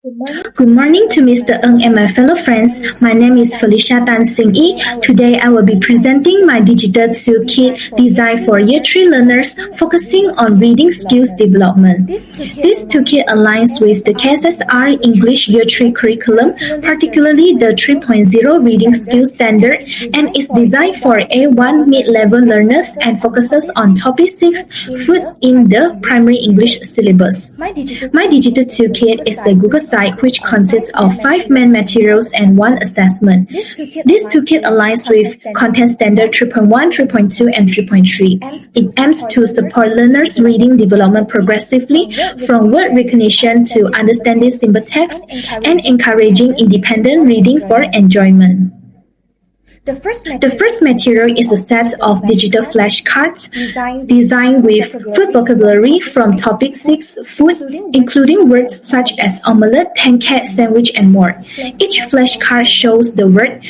Good morning to Mr. Ng and my fellow friends. My name is Felicia Tan Sing Yi. Today I will be presenting my digital toolkit designed for Year 3 learners focusing on reading skills development. This toolkit aligns with the KSSR English Year 3 curriculum, particularly the 3.0 reading skills standard, and is designed for A1 mid-level learners and focuses on topic 6 food in the primary English syllabus. My digital toolkit is a Google site which consists of 5 main materials and 1 assessment. This toolkit aligns with Content Standard 3.1, 3.2, and 3.3. It aims to support learners' reading development progressively from word recognition to understanding simple text and encouraging independent reading for enjoyment. The first material is a set of digital flashcards designed with food vocabulary from topic 6 food, including words such as omelette, pancake, sandwich, and more. Each flashcard shows the word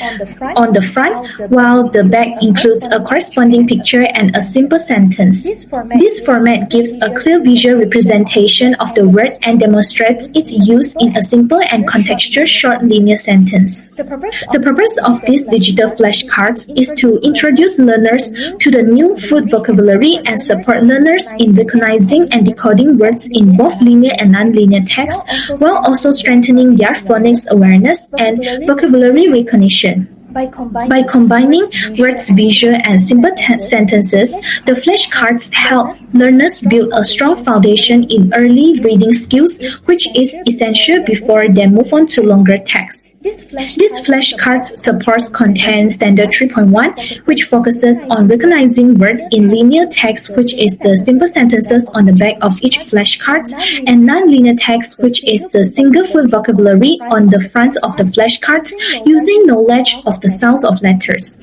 on the front, while the back includes a corresponding picture and a simple sentence. This format gives a clear visual representation of the word and demonstrates its use in a simple and contextual short linear sentence. The purpose of these digital flashcards is to introduce learners to the new food vocabulary and support learners in recognizing and decoding words in both linear and nonlinear text, while also strengthening their phonics awareness and vocabulary recognition. By combining words, visual, and simple sentences, the flashcards help learners build a strong foundation in early reading skills, which is essential before they move on to longer text. This flashcards supports Content Standard 3.1, which focuses on recognizing words in linear text, which is the simple sentences on the back of each flashcard, and non-linear text, which is the single full vocabulary on the front of the flashcards, using knowledge of the sounds of letters.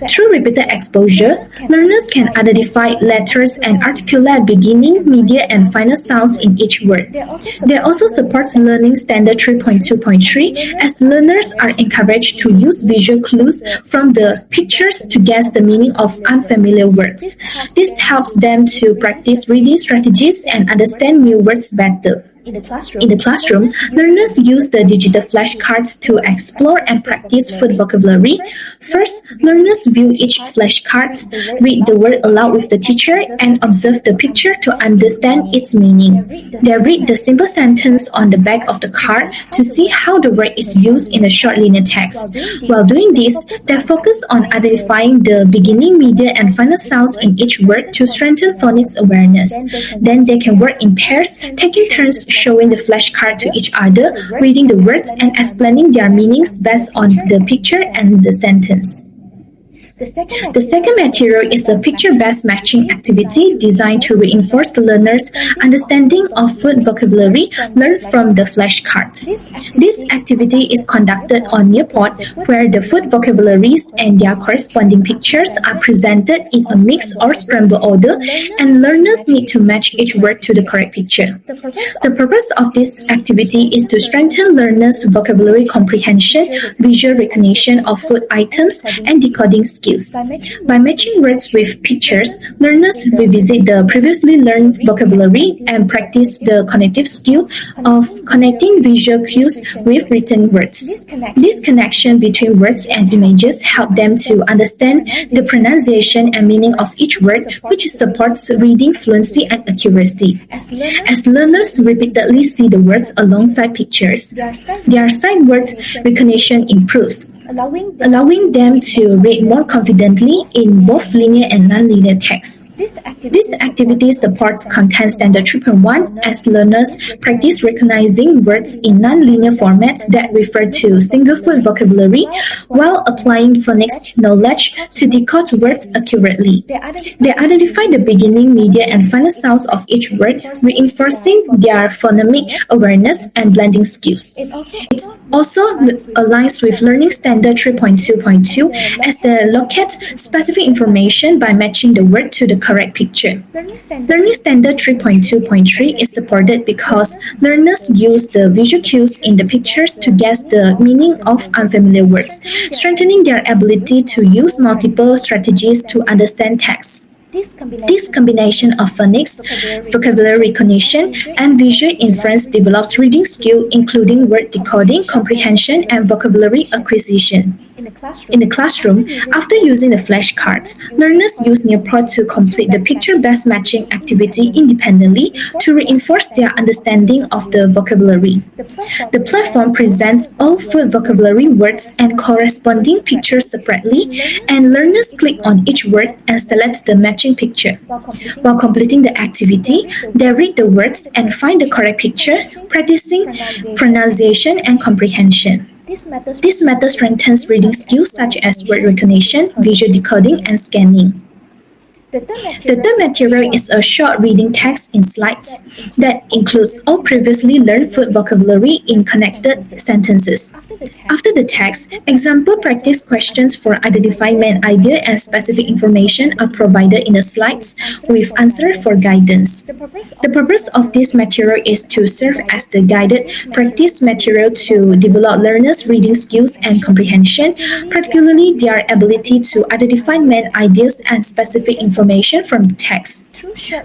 Through repeated exposure, learners can identify letters and articulate beginning, middle, and final sounds in each word. They also support Learning Standard 3.2.3 as learners are encouraged to use visual clues from the pictures to guess the meaning of unfamiliar words. This helps them to practice reading strategies and understand new words better. In the classroom, learners use the digital flashcards to explore and practice food vocabulary. First, learners view each flashcard, read the word aloud with the teacher, and observe the picture to understand its meaning. They read the simple sentence on the back of the card to see how the word is used in a short linear text. While doing this, they focus on identifying the beginning, middle, and final sounds in each word to strengthen phonics awareness. Then they can work in pairs, taking turns showing the flashcard to each other, reading the words, and explaining their meanings based on the picture and the sentence. The second material is a picture-based matching activity designed to reinforce the learner's understanding of food vocabulary learned from the flashcards. This activity is conducted on Nearpod, where the food vocabularies and their corresponding pictures are presented in a mixed or scrambled order, and learners need to match each word to the correct picture. The purpose of this activity is to strengthen learners' vocabulary comprehension, visual recognition of food items, and decoding skills. By matching words with pictures, learners revisit the previously learned vocabulary and practice the cognitive skill of connecting visual cues with written words. This connection between words and images helps them to understand the pronunciation and meaning of each word, which supports reading fluency and accuracy. As learners repeatedly see the words alongside pictures, their sight word recognition improves, allowing them to read more confidently in both linear and nonlinear text. This activity supports Content Standard 3.1 as learners practice recognizing words in nonlinear formats that refer to single full vocabulary while applying phonics knowledge to decode words accurately. They identify the beginning, middle, and final sounds of each word, reinforcing their phonemic awareness and blending skills. It also aligns with Learning Standard 3.2.2 as they locate specific information by matching the word to the correct picture. Learning Standard 3.2.3 is supported because learners use the visual cues in the pictures to guess the meaning of unfamiliar words, strengthening their ability to use multiple strategies to understand text. This combination of phonics, vocabulary recognition, and visual inference develops reading skill, including word decoding, comprehension, and vocabulary acquisition. In the classroom, after using the flashcards, learners use Nearpod to complete the picture-based matching activity independently to reinforce their understanding of the vocabulary. The platform presents all food vocabulary words and corresponding pictures separately, and learners click on each word and select the matching picture. While completing the activity, they read the words and find the correct picture, practicing pronunciation and comprehension. This method strengthens reading skills such as word recognition, visual decoding, and scanning. The third material is a short reading text in slides that includes all previously learned food vocabulary in connected sentences. After the text, example practice questions for identifying main idea and specific information are provided in the slides with answers for guidance. The purpose of this material is to serve as the guided practice material to develop learners' reading skills and comprehension, particularly their ability to identify main ideas and specific information from the text.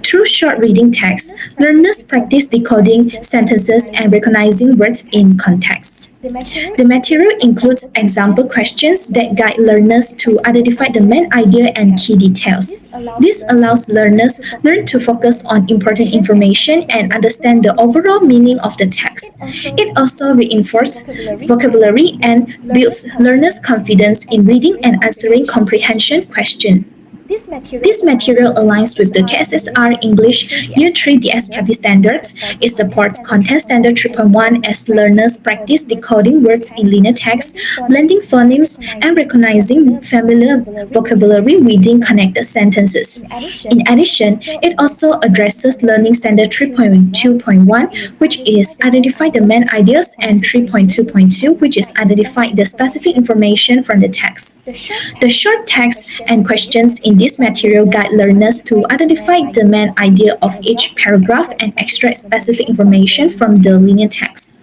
Through short reading text, learners practice decoding sentences and recognizing words in context. The material includes example questions that guide learners to identify the main idea and key details. This allows learners learn to focus on important information and understand the overall meaning of the text. It also reinforces vocabulary and builds learners' confidence in reading and answering comprehension questions. This material aligns with the KSSR English Year 3 DSKV standards. It supports Content Standard 3.1 as learners practice decoding words in linear text, blending phonemes, and recognizing familiar vocabulary within connected sentences. In addition, it also addresses Learning Standard 3.2.1, which is identify the main ideas, and 3.2.2, which is identify the specific information from the text. The short text and questions in this material guide learners to identify the main idea of each paragraph and extract specific information from the linear text.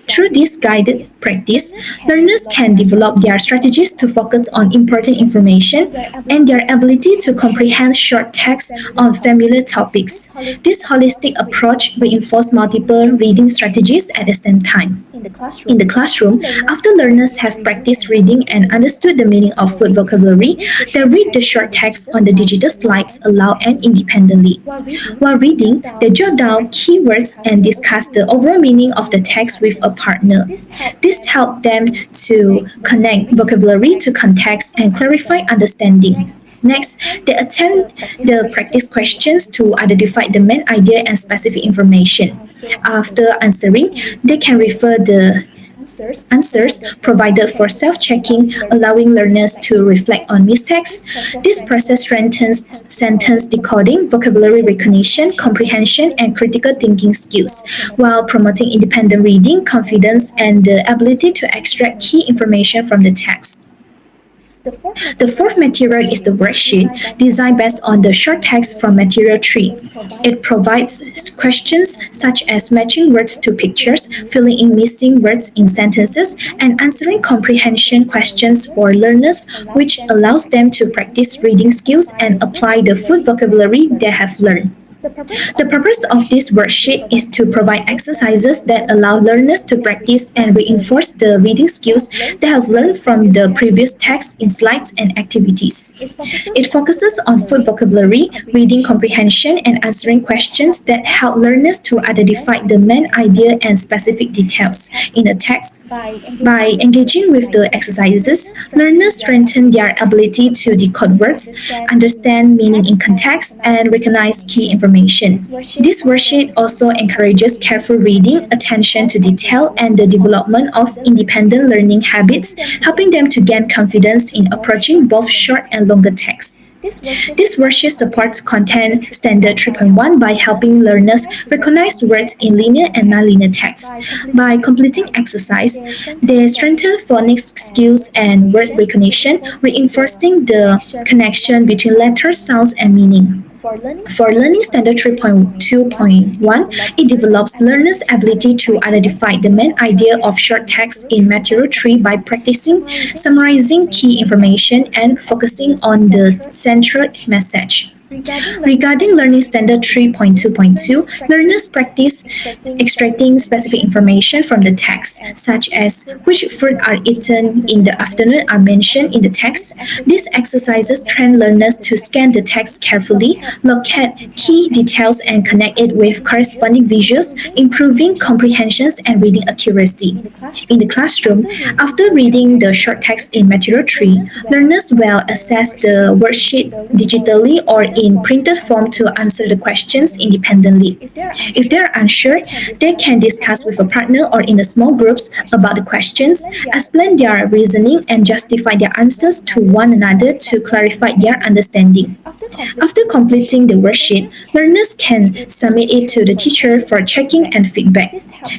Through this guided practice, learners can develop their strategies to focus on important information and their ability to comprehend short text on familiar topics. This holistic approach reinforces multiple reading strategies at the same time. In the classroom, after learners have practiced reading and understood the meaning of food vocabulary, they read the short text on the digital slides aloud and independently. While reading, they jot down keywords and discuss the overall meaning of the text with a partner. This helps them to connect vocabulary to context and clarify understanding. Next, they attempt the practice questions to identify the main idea and specific information. After answering, they can refer the answers provided for self-checking, allowing learners to reflect on mistakes. This process strengthens sentence decoding, vocabulary recognition, comprehension, and critical thinking skills, while promoting independent reading, confidence, and the ability to extract key information from the text. The fourth material is the worksheet, designed based on the short text from Material 3. It provides questions such as matching words to pictures, filling in missing words in sentences, and answering comprehension questions for learners, which allows them to practice reading skills and apply the food vocabulary they have learned. The purpose of this worksheet is to provide exercises that allow learners to practice and reinforce the reading skills they have learned from the previous text in slides and activities. It focuses on food vocabulary, reading comprehension, and answering questions that help learners to identify the main idea and specific details in a text. By engaging with the exercises, learners strengthen their ability to decode words, understand meaning in context, and recognize key information. This worksheet also encourages careful reading, attention to detail, and the development of independent learning habits, helping them to gain confidence in approaching both short and longer texts. This worksheet supports Content Standard 3.1 by helping learners recognize words in linear and nonlinear text. By completing exercise, they strengthen phonics skills and word recognition, reinforcing the connection between letters, sounds, and meaning. For Learning Standard 3.2.1, it develops learners' ability to identify the main idea of short text in Material 3 by practicing summarizing key information and focusing on the central message. Regarding Learning Standard 3.2.2, learners practice extracting specific information from the text, such as which fruit are eaten in the afternoon are mentioned in the text. These exercises train learners to scan the text carefully, locate key details, and connect it with corresponding visuals, improving comprehensions and reading accuracy. In the classroom, after reading the short text in Material 3, learners will access the worksheet digitally or in printed form to answer the questions independently. If they are unsure, they can discuss with a partner or in a small groups about the questions, explain their reasoning, and justify their answers to one another to clarify their understanding. After completing the worksheet, learners can submit it to the teacher for checking and feedback.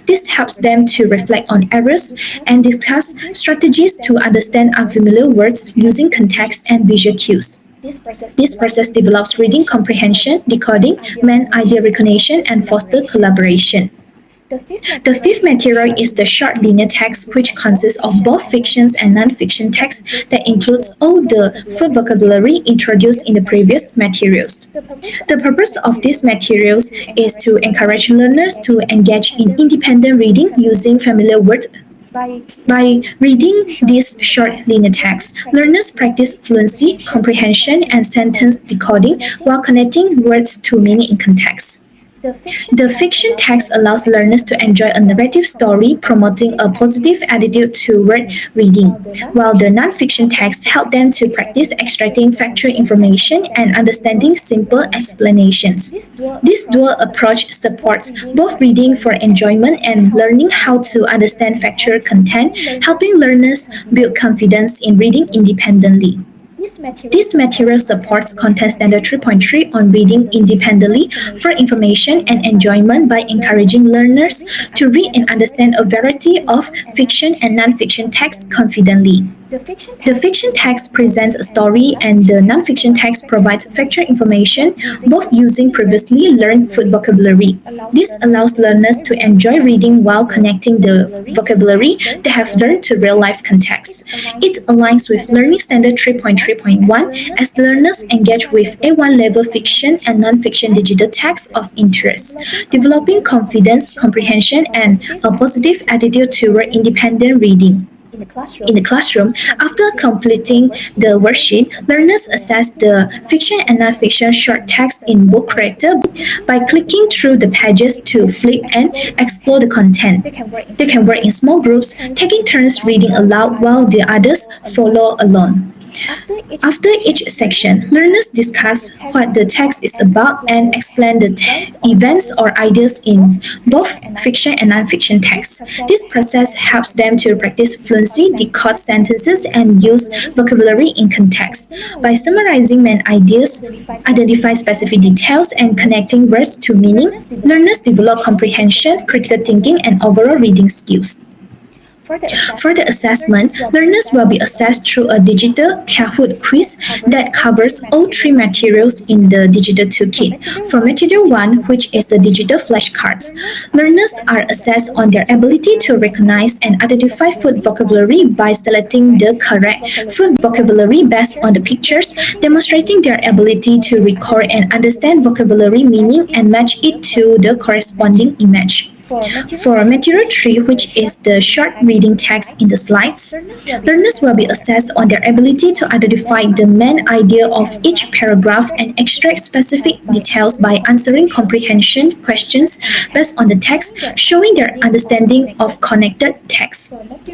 This helps them to reflect on errors and discuss strategies to understand unfamiliar words using context and visual cues. This process develops reading comprehension, decoding, main idea recognition, and foster collaboration. The fifth material is the short linear text, which consists of both fictions and non-fiction text that includes all the full vocabulary introduced in the previous materials. The purpose of these materials is to encourage learners to engage in independent reading using familiar words. By reading these short linear texts, learners practice fluency, comprehension, and sentence decoding while connecting words to meaning in context. The fiction text allows learners to enjoy a narrative story, promoting a positive attitude toward reading, while the non-fiction text help them to practice extracting factual information and understanding simple explanations. This dual approach supports both reading for enjoyment and learning how to understand factual content, helping learners build confidence in reading independently. This material supports Content Standard 3.3 on reading independently for information and enjoyment by encouraging learners to read and understand a variety of fiction and non-fiction texts confidently. The fiction text presents a story and the non-fiction text provides factual information, both using previously learned food vocabulary. This allows learners to enjoy reading while connecting the vocabulary they have learned to real-life context. It aligns with Learning Standard 3.3.1 as learners engage with A1 level fiction and non-fiction digital texts of interest, developing confidence, comprehension, and a positive attitude toward independent reading. In the classroom, after completing the worksheet, learners assess the fiction and non-fiction short text in Book Creator by clicking through the pages to flip and explore the content. They can work in small groups, taking turns reading aloud while the others follow along. After each section, learners discuss what the text is about and explain the events or ideas in both fiction and non-fiction texts. This process helps them to practice fluency, decode sentences, and use vocabulary in context. By summarizing main ideas, identify specific details, and connecting words to meaning, learners develop comprehension, critical thinking, and overall reading skills. For the assessment, learners will be assessed through a digital Kahoot quiz that covers all three materials in the digital toolkit. For Material 1, which is the digital flashcards, learners are assessed on their ability to recognize and identify food vocabulary by selecting the correct food vocabulary based on the pictures, demonstrating their ability to record and understand vocabulary meaning and match it to the corresponding image. For Material 3, which is the short reading text in the slides, learners will be assessed on their ability to identify the main idea of each paragraph and extract specific details by answering comprehension questions based on the text, showing their understanding of connected text.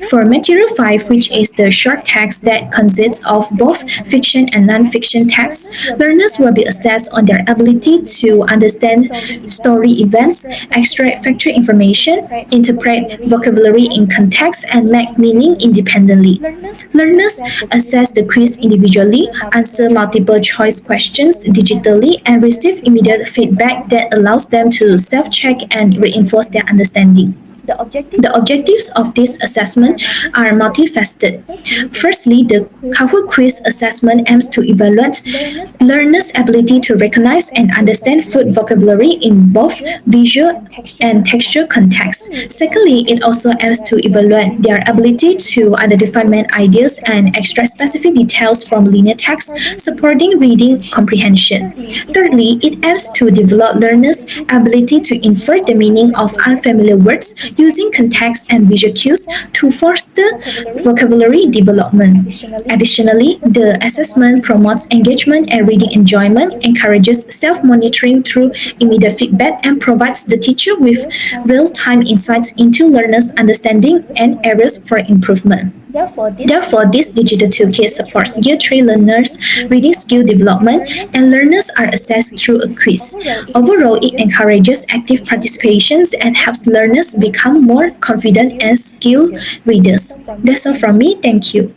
For Material 5, which is the short text that consists of both fiction and non-fiction text, learners will be assessed on their ability to understand story events, extract factual information, interpret vocabulary in context, and make meaning independently. Learners assess the quiz individually, answer multiple choice questions digitally, and receive immediate feedback that allows them to self-check and reinforce their understanding. The objectives of this assessment are multifaceted. Firstly, the Kahoot quiz assessment aims to evaluate learners' ability to recognize and understand food vocabulary in both visual and textual contexts. Secondly, it also aims to evaluate their ability to identify main ideas and extract specific details from linear text, supporting reading comprehension. Thirdly, it aims to develop learners' ability to infer the meaning of unfamiliar words using context and visual cues to foster vocabulary development. Additionally, the assessment promotes engagement and reading enjoyment, encourages self monitoring through immediate feedback, and provides the teacher with real time insights into learners' understanding and areas for improvement. Therefore, this digital toolkit supports Year 3 learners' reading skill development, and learners are assessed through a quiz. Overall, it encourages active participations and helps learners become more confident and skilled readers. That's all from me. Thank you.